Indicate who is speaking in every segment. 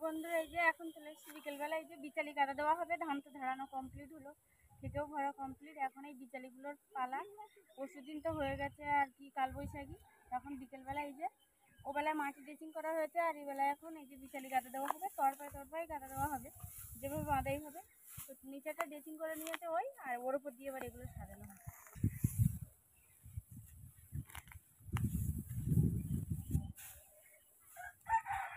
Speaker 1: বন্ধুরা এই যে এখন চলে এসেছি বিকেলবেলা, এই যে বিচালি গাদা দেওয়া হবে। ধান তো ধারানো কমপ্লিট হলো, খেতেও ভরা কমপ্লিট। এখন এই বিচালিগুলোর পালা। পরশুদিন তো হয়ে গেছে আর কি কালবৈশাখী। এখন বিকেলবেলা এই যে ওবেলায় মাটি ড্রেসিং করা হয়েছে, আর এই বেলায় এখন এই যে বিচালি গাদা দেওয়া হবে। তরপায় গাদা দেওয়া হবে, যেভাবে বাঁধাই হবে। তো নিচেটা ড্রেসিং করে নিয়েছে ওই, আর ওর উপর দিয়ে এবার এগুলো সাজানো হবে।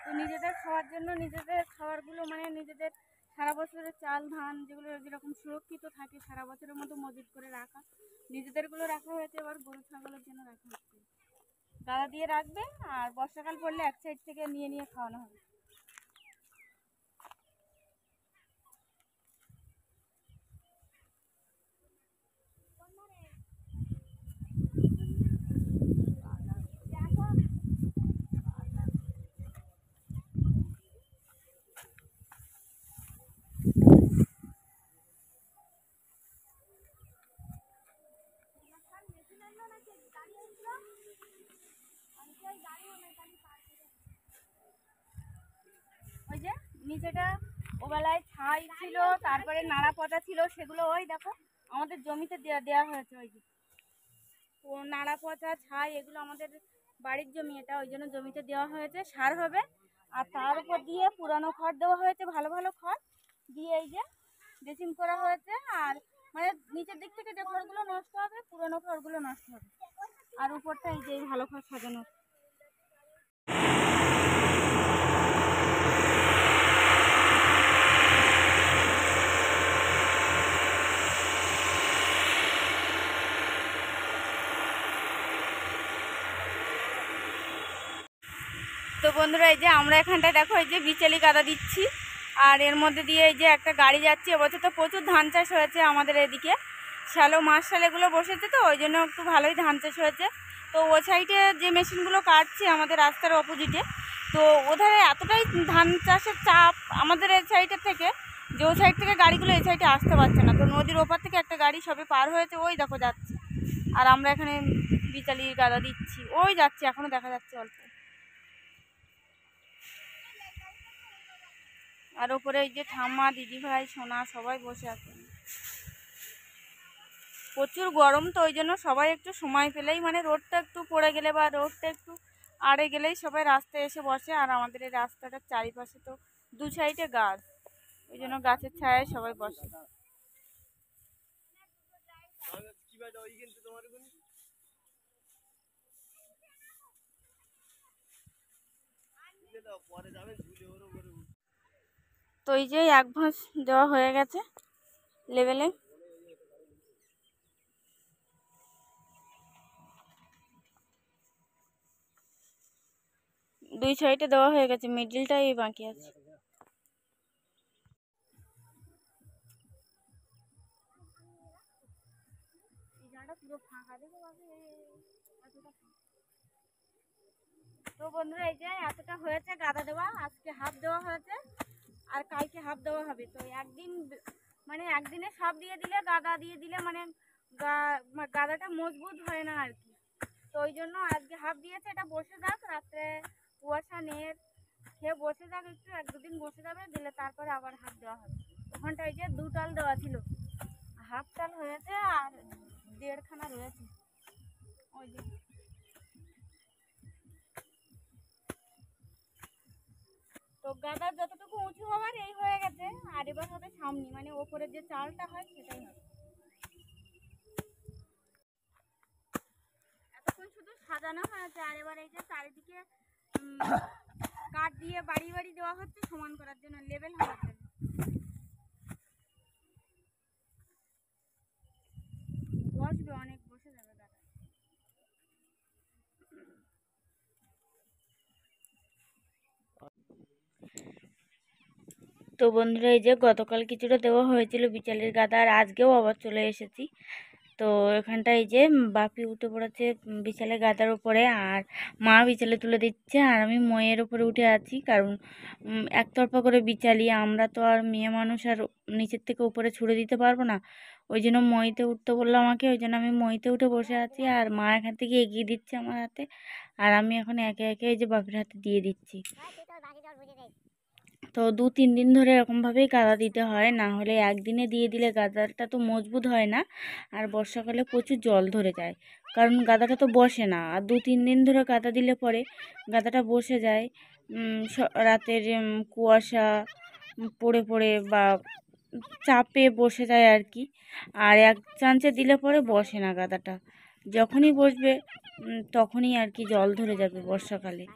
Speaker 1: তো নিজেদের খাওয়ার জন্য নিজেদের খাবারগুলো মানে নিজেদের সারা বছরের চাল ধান যেগুলো যেরকম সুরক্ষিত থাকে সারা বছরের মতো মজুত করে রাখা, নিজেদেরগুলো রাখা হয়েছে। এবার গরু ছাগলের জন্য রাখা হচ্ছে, গাদা দিয়ে রাখবে। আর বর্ষাকাল পড়লে এক সাইড থেকে নিয়ে নিয়ে খাওয়ানো হবে। ওই যে নিচেটা ওবেলায় ছাই ছিল, তারপরে নাড়া পচা ছিল, সেগুলো ওই দেখো আমাদের জমিতে দেওয়া হয়েছে। ওই যে ও নাড়া পচা ছাই এগুলো আমাদের বাড়ির জমি, এটা ওই জন্য জমিতে দেওয়া হয়েছে, সার হবে। আর তার উপর দিয়ে পুরানো খড় দেওয়া হয়েছে, ভালো ভালো খড় দিয়ে এই যে ড্রেসিং করা হয়েছে। আর মানে নিচের দিক থেকে যে খড়গুলো নষ্ট হবে পুরানো খড়গুলো নষ্ট হবে, আর উপরটা এই যে ভালো খড় সাজানো। তো বন্ধুরা এই যে আমরা এখানটায় দেখো এই যে বিচালি গাদা দিচ্ছি, আর এর মধ্যে দিয়ে এই যে একটা গাড়ি যাচ্ছে। এবছর তো প্রচুর ধান চাষ হয়েছে আমাদের এদিকে, শ্যালো মার্শাল এগুলো বসেছে, তো ওই জন্য একটু ভালোই ধান চাষ হয়েছে। তো ও সাইডে যে মেশিনগুলো কাটছে আমাদের রাস্তার অপোজিটে, তো ওধারে এতটাই ধান চাষের চাপ আমাদের এই সাইডের থেকে, যে ও সাইড থেকে গাড়িগুলো এই সাইডে আসতে পারছে না। তো নদীর ওপার থেকে একটা গাড়ি সবে পার হয়েছে, ওই দেখো যাচ্ছে। আর আমরা এখানে বিচালি গাদা দিচ্ছি, ওই যাচ্ছে, এখনও দেখা যাচ্ছে অল্প। আর ওপরে এই যে ঠাম্মা দিদি ভাই সোনা সবাই বসে আছে। প্রচুর গরম, তো ওই জন্য সবাই একটু সময় পেলেই মানে রোদটা একটু পড়ে গেলে বা রোদটা একটু আড়ে গেলেই সবাই রাস্তায় এসে বসে। আর আমাদের এই রাস্তাটার চারিপাশে তো দু সাইডে গাছ, ওই জন্য গাছের ছায়ায় সবাই বসে। তো এই যে এক ভাঁজ দেওয়া হয়ে গেছে লেভেলে। দুই সাইডে দেওয়া হয়ে গেছে, মিডিলটাই বাকি আছে। তো বন্ধুরা এই যে এতটা হয়েছে গাদা দেওয়া, আজকে হাফ দেওয়া হয়েছে আর কালকে হাফ দেওয়া হবে। তো একদিন মানে একদিনে সব দিয়ে দিলে গাদা দিয়ে দিলে মানে গাদাটা মজবুত হয় না আর কি। তো ওই জন্য আজকে হাফ দিয়েছে, এটা বসে যাক, রাত্রে কুয়াশা নেট খেয়ে বসে যাক, একটু এক দুদিন বসে যাবে, দিলে তারপরে আবার হাফ দেওয়া হবে। ওখানটায় যে দুটাল দেওয়া ছিল, হাফ টাল হয়েছে আর দেড়খানা রয়েছে। ওই যে তো গাদার যতটুকু উঁচু হওয়ার এই হয়ে গেছে, আর এবার হবে সামনে মানে ওপরের যে চালটা হয় সেটাই হবে। এতক্ষণ শুধু সাজানো হয়েছে, আর এবার এই যে চারিদিকে কাঠ দিয়ে বাড়ি বাড়ি দেওয়া হচ্ছে সমান করার জন্য, লেভেল হওয়ার জন্য। বসবে অনেক, বসে যাবে গাদা। তো বন্ধুরা এই যে গতকাল কিছুটা দেওয়া হয়েছিল বিচালের গাদা, আর আজকেও আবার চলে এসেছি। তো এখানটায় এই যে বাপি উঠে পড়েছে বিছালে গাদার উপরে, আর মা বিছালে তুলে দিচ্ছে, আর আমি ময়ের উপরে উঠে আছি। কারণ একতরফা করে বিছালি, আমরা তো আর মেয়ে মানুষ আর নিচের থেকে উপরে ছুড়ে দিতে পারবো না। ওই জন্য মইতে উঠতে বললো আমাকে, ওই জন্য আমি মইতে উঠে বসে আছি। আর মা এখান থেকে এগিয়ে দিচ্ছে আমার হাতে, আর আমি এখন একে একে এই যে বাপির হাতে দিয়ে দিচ্ছি। তো 2-3 দিন ধরে এরকমভাবেই গাদা দিতে হয়, না হলে একদিনে দিয়ে দিলে গাদাটা তো মজবুত হয় না, আর বর্ষাকালে প্রচুর জল ধরে যায়, কারণ গাদাটা তো বসে না। আর 2-3 দিন ধরে গাদা দিলে পরে গাদাটা বসে যায়, রাতের কুয়াশা পড়ে পড়ে বা চাপে বসে যায় আর কি। আর এক চান্সে দিলে পরে বসে না গাদাটা, যখনই বসবে তখনই আর কি জল ধরে যাবে বর্ষাকালে,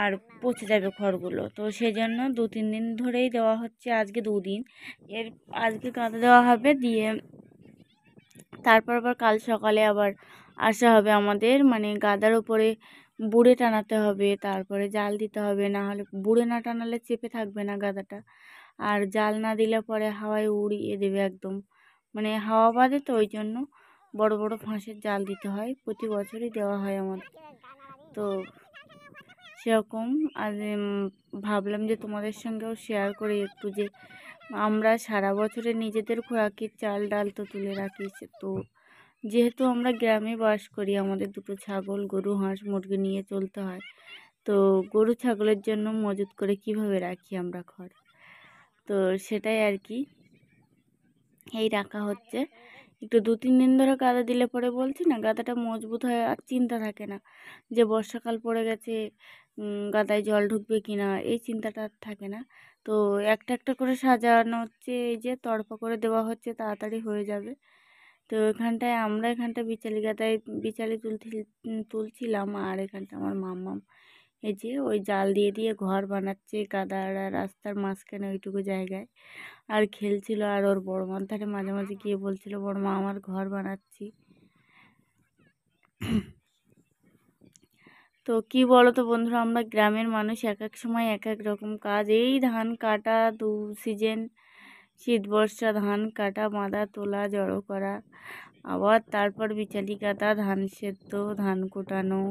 Speaker 1: আর পচে যাবে খড়গুলো। তো সেই জন্য 2-3 দিন ধরেই দেওয়া হচ্ছে, আজকে 2 দিন, আজকে গাদা দেওয়া হবে, দিয়ে তারপর আবার কাল সকালে আবার আসা হবে আমাদের, মানে গাদার উপরে বুড়ে টানাতে হবে, তারপরে জাল দিতে হবে, না হলে বুড়ে না টানালে চেপে থাকবে না গাদাটা, আর জাল না দিলে পরে হাওয়ায় উড়িয়ে দেবে একদম, মানে হাওয়া বাঁধে, তো ওই জন্য বড় বড় ফাঁসের জাল দিতে হয়, প্রতি বছরই দেওয়া হয় আমাদের। তো সেরকম আজ ভাবলাম যে তোমাদের সঙ্গেও শেয়ার করি একটু, যে আমরা সারা বছরে নিজেদের খোরাকির চাল ডাল তো তুলে রাখি, তো যেহেতু আমরা গ্রামে বাস করি, আমাদের দুটো ছাগল, গরু, হাঁস, মুরগি নিয়ে চলতে হয়, তো গরু ছাগলের জন্য মজুত করে কিভাবে রাখি আমরা খড়, তো সেটাই আর কি এই রাখা হচ্ছে। একটু 2-3 দিন ধরে গাদা দিলে পরে বলছি না, গাদাটা মজবুত হয়, আর চিন্তা থাকে না যে বর্ষাকাল পড়ে গেছে, গাদায় জল ঢুকবে কিনা, এই চিন্তাটা থাকে না। তো একটা একটা করে সাজানো হচ্ছে, এই যে তড়পা করে দেওয়া হচ্ছে, তাড়াতাড়ি হয়ে যাবে। তো এখানটায় বিচালি গাদায় বিচালি তুলছিলাম, আর এখানটা আমার মাম্মাম এই যে ওই জাল দিয়ে দিয়ে ঘর বানাচ্ছে গাদার রাস্তার মাঝখানে ওইটুকু জায়গায়, আর খেলছিল, আর ওর বড়মার ধারে মাঝে মাঝে গিয়ে বলছিল, বড়মা আমার ঘর বানাচ্ছি। তো কি বলো তো বন্ধুরা, আমরা গ্রামের মানুষ, এক এক সময় এক এক রকম কাজ, এই ধান কাটা 2 সিজন, শীত বর্ষা, ধান কাটা, বাঁধা, তোলা, জড়ো করা, আবার তারপর বিচালি কাটা, ধান সেদ্ধ, ধান কোটানো,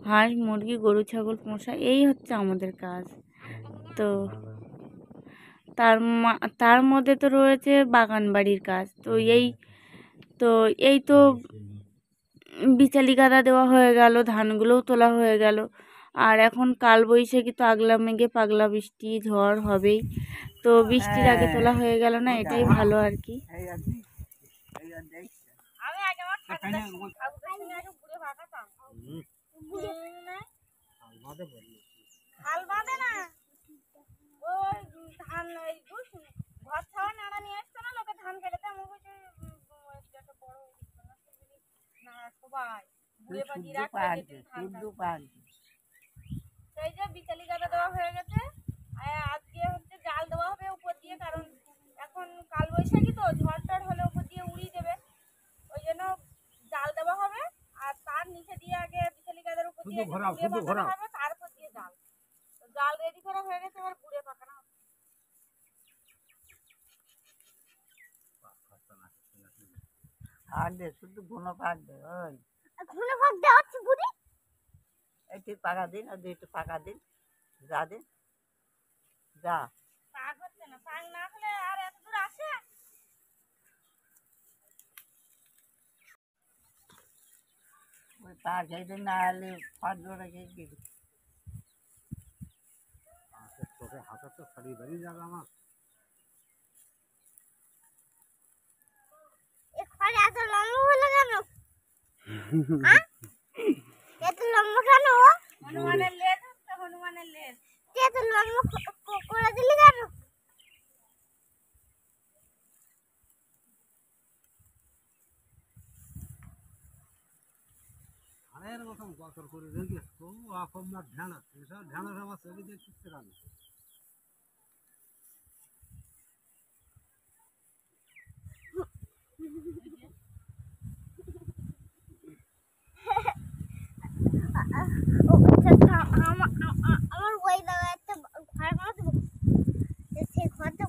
Speaker 1: হাঁস মুরগি গরু ছাগল পোষা, এই হচ্ছে আমাদের কাজ। তো তার মধ্যে তো রয়েছে বাগান বাড়ির কাজ, তো এই তো বিচালি গাদা দেওয়া হয়ে গেল, ধানগুলোও তোলা হয়ে গেল, আর এখন কালবৈশাখী, তো আগলা মেঘে পাগলা বৃষ্টি, ঝড় হবেই, তো বৃষ্টির আগে তোলা হয়ে গেল না, এটাই ভালো আর কি। এই যে বিচালি গাদা দেওয়া হয়ে গেছে, আজকে হচ্ছে জাল দেওয়া হবে উপর দিয়ে, কারণ এখন কালবৈশাখী তো ঝড় টড় হলে উপর দিয়ে উড়িয়ে দেবে, ওই জন্য জাল দেওয়া হবে, আর তার নিচে দিয়ে আগে বিচালি গাদার উপর দিয়ে ঘোরানো হবে, তারপর দিয়ে জাল, তো জাল রেডি করা হয়ে গেছে, এবার ঘুরে পাকানো হবে।
Speaker 2: শুধু ঘন পাক দে, ওই ঘন পাক দেওয়া হচ্ছে বুড়ি, একটু পাকা দিন, আর দুইটু পাকা দিন, যা দিন যা,
Speaker 1: পাক হচ্ছে না, পাক না হলে আর এত দূর আসে।
Speaker 2: ওই পাক খেতে না হলে ফাট ধরে খেয়ে দিবি। তোকে হাতে তো সারি বেরিয়ে যাবে আমার। এত লম্বা হলো কেন? এত লম্বা কেন?
Speaker 1: হনুমানের লেজ হচ্ছে, হনুমানের লেজ।
Speaker 2: এত লম্বা করে দিলি কেন? ধানের মতন গতর করে রেখেছ তো, এখন না ধ্যান আছে, এসব ধ্যানের আমার চলে দিয়ে কিচ্ছে রাখবে। আমার ওই জায়গায় একটা ঘর বানাতে, সেই ঘরটা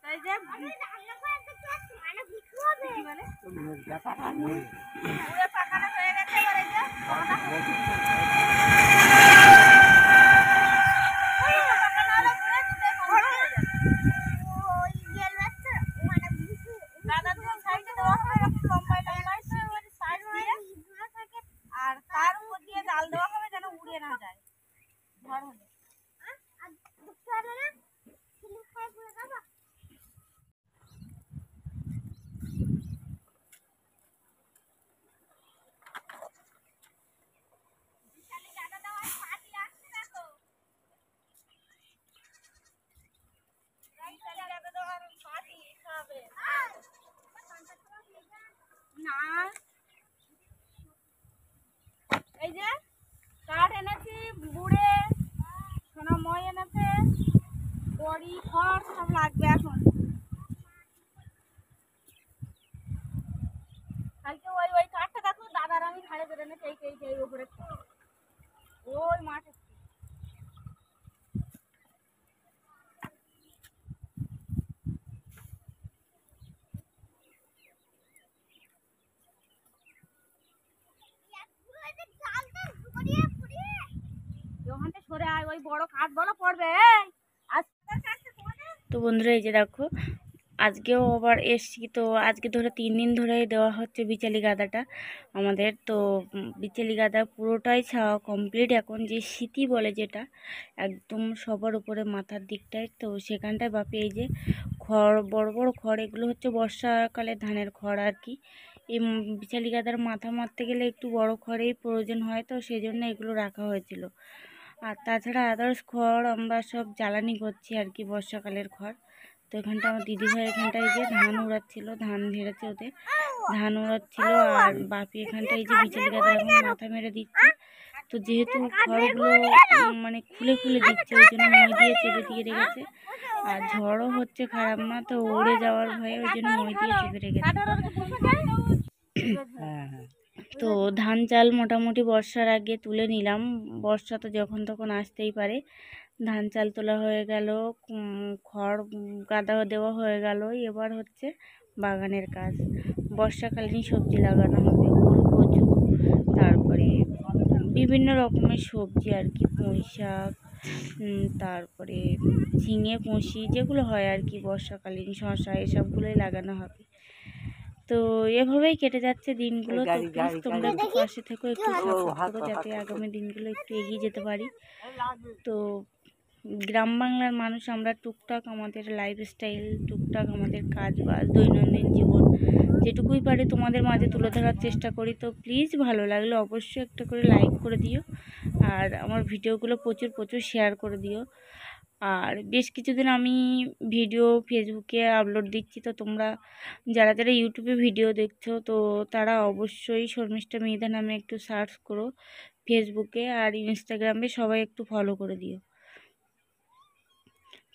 Speaker 1: তাই যে পুরো পাকানো হয়ে গেছে, এবার এই যে গাদা দিয়ে সাইডে দেওয়া হবে, এরকম লম্বায় লম্বায় সাইড দিয়ে, আর তার উপর দিয়ে জাল দেওয়া হবে যেন উড়ে না যায় ঝড় হলে। না এই যে কাঠ এনেছি, গুড়ে সোনা মই এনেছে, বড়ি খড় সব লাগবে এখন। কালকে ওই ওই কাঠটা দেখো দাদার আমি ঘাড়ে ধরে এনেছি, এই উপরে ওই মাঠে। ওখানটা সরে আয়, ওই বড় কাঠ বড় পড়বে। তো বন্ধুরা এই যে দেখো আজকেও আবার এসছি, তো আজকে ধরে 3 দিন ধরে দেওয়া হচ্ছে বিচালি গাদাটা আমাদের। তো বিচালি গাদা পুরোটাই ছাওয়া কমপ্লিট, এখন যে শীতি বলে যেটা একদম সবার উপরে মাথার দিকটায়, তো সেখানটায় বাপি এই যে খড়, বড় বড় খড়, এগুলো হচ্ছে বর্ষাকালে ধানের খড় আর কি। এই বিচালি গাদার মাথা মারতে গেলে একটু বড় খড়েই প্রয়োজন হয়, তো সেই জন্য এগুলো রাখা হয়েছিল। আর তাছাড়া আদার্স খড় আমরা সব জ্বালানি করছি আর কি, বর্ষাকালের খড়। তো এখানটা আমার দিদিভাই এখানটায় যে ধান উড়াচ্ছিল, ধান ঝেড়েছে ওদের, ধান উড়াচ্ছিল। আর বাপি এখানটায় যে বিচালি গাদা এখন মাথা মেরে দিচ্ছে। তো যেহেতু খড়গুলো মানে খুলে খুলে দিচ্ছে, ওই জন্য মই দিয়ে চেপে দিয়ে রেখেছে। আর ঝড়ও হচ্ছে খারাপ না, তো উড়ে যাওয়ার ভয়ে ওই জন্য মই দিয়ে চেপে রেখেছে। তো ধান চাল মোটামুটি বর্ষার আগে তুলে নিলাম, বর্ষা তো যখন তখন আসতেই পারে। ধান চাল তোলা হয়ে গেল, খড় গাদা দেওয়া হয়ে গেল। এবার হচ্ছে বাগানের কাজ, বর্ষাকালীন সবজি লাগানো হবে, ওল, কচু, তারপরে বিভিন্ন রকমের সবজি আর কি, পুঁই শাক, তারপরে ঝিঙে পুঁশি যেগুলো হয় আর কি বর্ষাকালীন, শসা, এসবগুলোই লাগানো হবে। তো এভাবেই কেটে যাচ্ছে দিনগুলো। তো প্লিজ তোমরা একটু পাশে থেকো, একটু সাপোর্ট করো যাতে আগামী দিনগুলো একটু এগিয়ে যেতে পারি। তো গ্রাম বাংলার মানুষ আমরা, টুকটাক আমাদের লাইফস্টাইল, টুকটাক আমাদের কাজ বাজ, দৈনন্দিন জীবন যেটুকুই পারি তোমাদের মাঝে তুলে ধরার চেষ্টা করি। তো প্লিজ ভালো লাগলে অবশ্যই একটা করে লাইক করে দিও, আর আমার ভিডিওগুলো প্রচুর প্রচুর শেয়ার করে দিও। আর বেশ কিছুদিন আমি ভিডিও ফেসবুকে আপলোড দিচ্ছি, তো তোমরা যারা যারা ইউটিউবে ভিডিও দেখছো তো তারা অবশ্যই শর্মিষ্ঠা মৃধা নামে একটু সার্চ করো ফেসবুকে, আর ইনস্টাগ্রামে সবাই একটু ফলো করে দিও।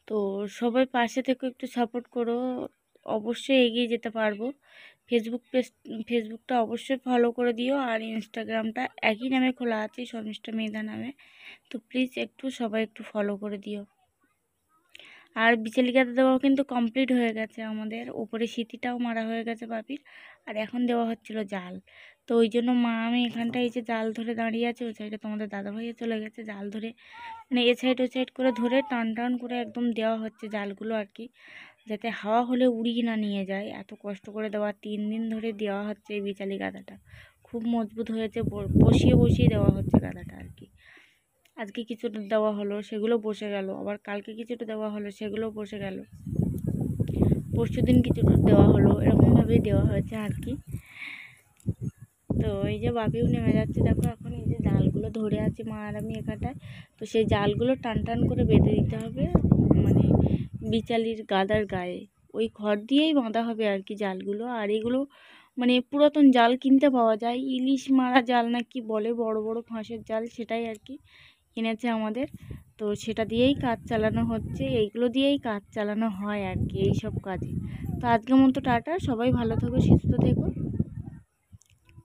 Speaker 1: তো সবাই পাশে থেকে একটু সাপোর্ট করো, অবশ্যই এগিয়ে যেতে পারবো। ফেসবুকটা অবশ্যই ফলো করে দিও, আর ইনস্টাগ্রামটা একই নামে খোলা আছে, শর্মিষ্ঠা মৃধা নামে। তো প্লিজ একটু সবাই একটু ফলো করে দিও। আর বিচালি গাদা দেওয়াও কিন্তু কমপ্লিট হয়ে গেছে আমাদের, উপরে সিটিটাও মারা হয়ে গেছে বাপির। আর এখন দেওয়া হচ্ছিল জাল, তো ওই জন্য মা আমি এখানটায় এই যে জাল ধরে দাঁড়িয়ে আছে, ওই সাইডে তোমাদের দাদাভাইও চলে গেছে জাল ধরে, মানে এ সাইড ওই সাইড করে ধরে টান টান করে একদম দেওয়া হচ্ছে জালগুলো আর কি, যাতে হাওয়া হলে উড়িয়ে না নিয়ে যায়। এত কষ্ট করে দেওয়া, 3 দিন ধরে দেওয়া হচ্ছে এই বিচালি গাদাটা, খুব মজবুত হয়েছে, বসিয়ে বসিয়ে দেওয়া হচ্ছে গাদাটা আর কি। আজকে কিছুটা দেওয়া হলো, সেগুলো বসে গেল, আবার কালকে কিছুটা দেওয়া হলো, সেগুলো বসে গেল, পরশু দিন কিছুটা দেওয়া হলো, এরকমভাবেই দেওয়া হয়েছে আর কি। তো এই যে বাপিও নেমে যাচ্ছে, দেখো এখন এই যে জালগুলো ধরে আছে মা আর আমি এখানটায়। তো সেই জালগুলো টান টান করে বেঁধে দিতে হবে, মানে বিচালির গাদার গায়ে ওই খড় দিয়েই বাঁধা হবে আর কি জালগুলো। আর এগুলো মানে পুরাতন জাল কিনতে পাওয়া যায়, ইলিশ মারা জাল না কি বলে, বড় বড় ফাঁসের জাল, সেটাই আর কি এনেছে আমাদের। তো সেটা দিয়েই কাজ চালানো হচ্ছে, এইগুলো দিয়েই কাজ চালানো হয় আর কি এইসব কাজে। তো আজকের মতো টাটা, সবাই ভালো থেকো, সুস্থ থেকো।